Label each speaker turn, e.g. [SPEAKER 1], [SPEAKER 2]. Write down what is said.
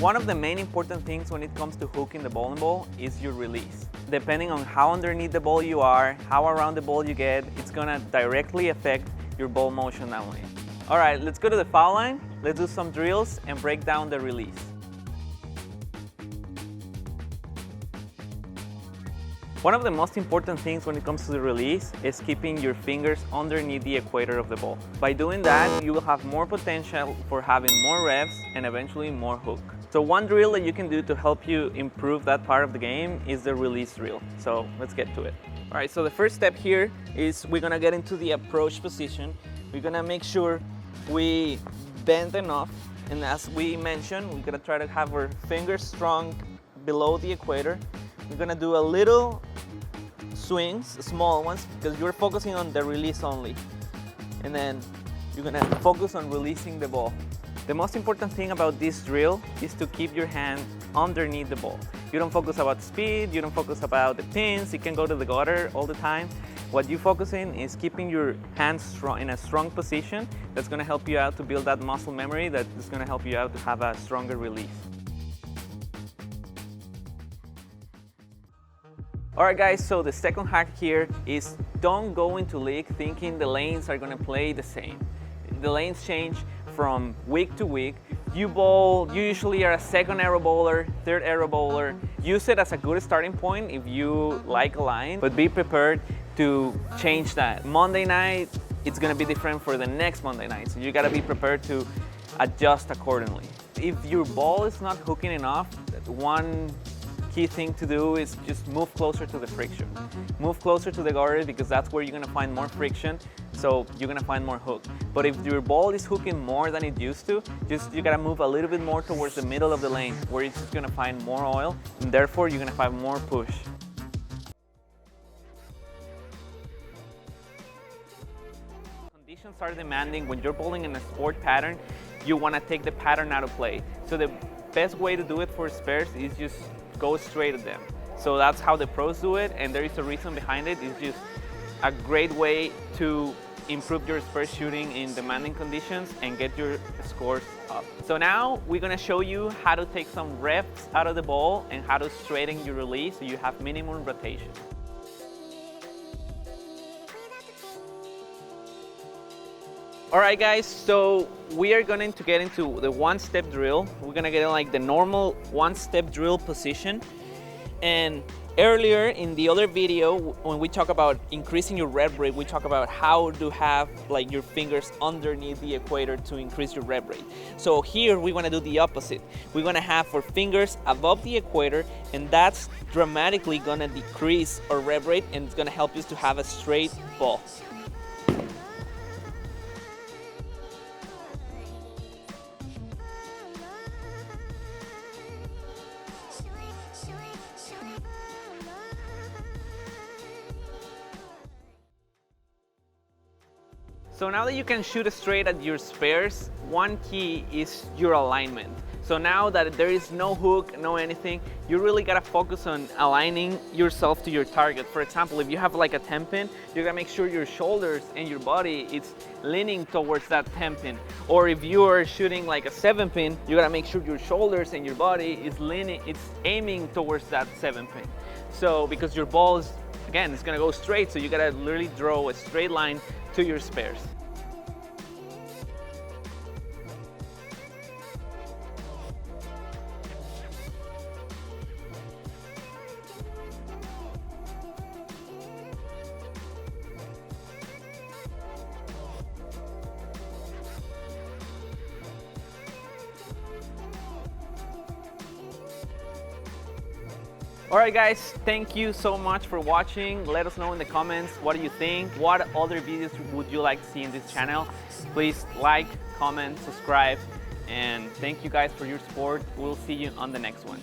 [SPEAKER 1] One of the main important things when it comes to hooking the bowling ball is your release. Depending on how underneath the ball you are, how around the ball you get, it's gonna directly affect your ball motion that way. All right, let's go to the foul line. Let's do some drills and break down the release. One of the most important things when it comes to the release is keeping your fingers underneath the equator of the ball. By doing that, you will have more potential for having more revs and eventually more hook. So one drill that you can do to help you improve that part of the game is the release drill. So let's get to it. All right, so the first step here is we're gonna get into the approach position. We're gonna make sure we bend enough, and as we mentioned, we're gonna try to have our fingers strong below the equator. We're gonna do a little swings, small ones, because you're focusing on the release only. And then you're gonna focus on releasing the ball. The most important thing about this drill is to keep your hand underneath the ball. You don't focus about speed, you don't focus about the pins, you can go to the gutter all the time. What you focus in is keeping your hands strong, in a strong position. That's gonna help you out to build that muscle memory that is gonna help you out to have a stronger release. Alright guys, so the second hack here is don't go into league thinking the lanes are gonna play the same. The lanes change from week to week. You usually are a second arrow bowler, third arrow bowler. Use it as a good starting point if you like a line, but be prepared to change that. Monday night, it's gonna be different for the next Monday night, so you gotta be prepared to adjust accordingly. If your ball is not hooking enough, one key thing to do is just move closer to the friction. Move closer to the gutter because that's where you're gonna find more friction, so you're gonna find more hook. But if your ball is hooking more than it used to, you gotta move a little bit more towards the middle of the lane where it's just gonna find more oil, and therefore you're gonna find more push. Conditions are demanding. When you're bowling in a sport pattern, you wanna take the pattern out of play. So the best way to do it for spares is just go straight at them. So that's how the pros do it, and there is a reason behind it. It's just a great way to improve your spare shooting in demanding conditions and get your scores up. So now we're gonna show you how to take some reps out of the ball and how to straighten your release so you have minimum rotation. All right guys, so we are going to get into the one-step drill. We're gonna get in like the normal one-step drill position. And earlier in the other video, when we talk about increasing your rep rate, we talk about how to have like your fingers underneath the equator to increase your rep rate. So here we wanna do the opposite. We're gonna have our fingers above the equator, and that's dramatically gonna decrease our rep rate, and it's gonna help us to have a straight ball. So now that you can shoot straight at your spares, one key is your alignment. So now that there is no hook, no anything, you really gotta focus on aligning yourself to your target. For example, if you have like a 10 pin, you gotta make sure your shoulders and your body is leaning towards that 10 pin. Or if you are shooting like a 7 pin, you gotta make sure your shoulders and your body is aiming towards that 7 pin. So because your ball is, again, it's gonna go straight, so you gotta literally draw a straight line to your spares. Alright guys, thank you so much for watching. Let us know in the comments, what do you think? What other videos would you like to see in this channel? Please like, comment, subscribe, and thank you guys for your support. We'll see you on the next one.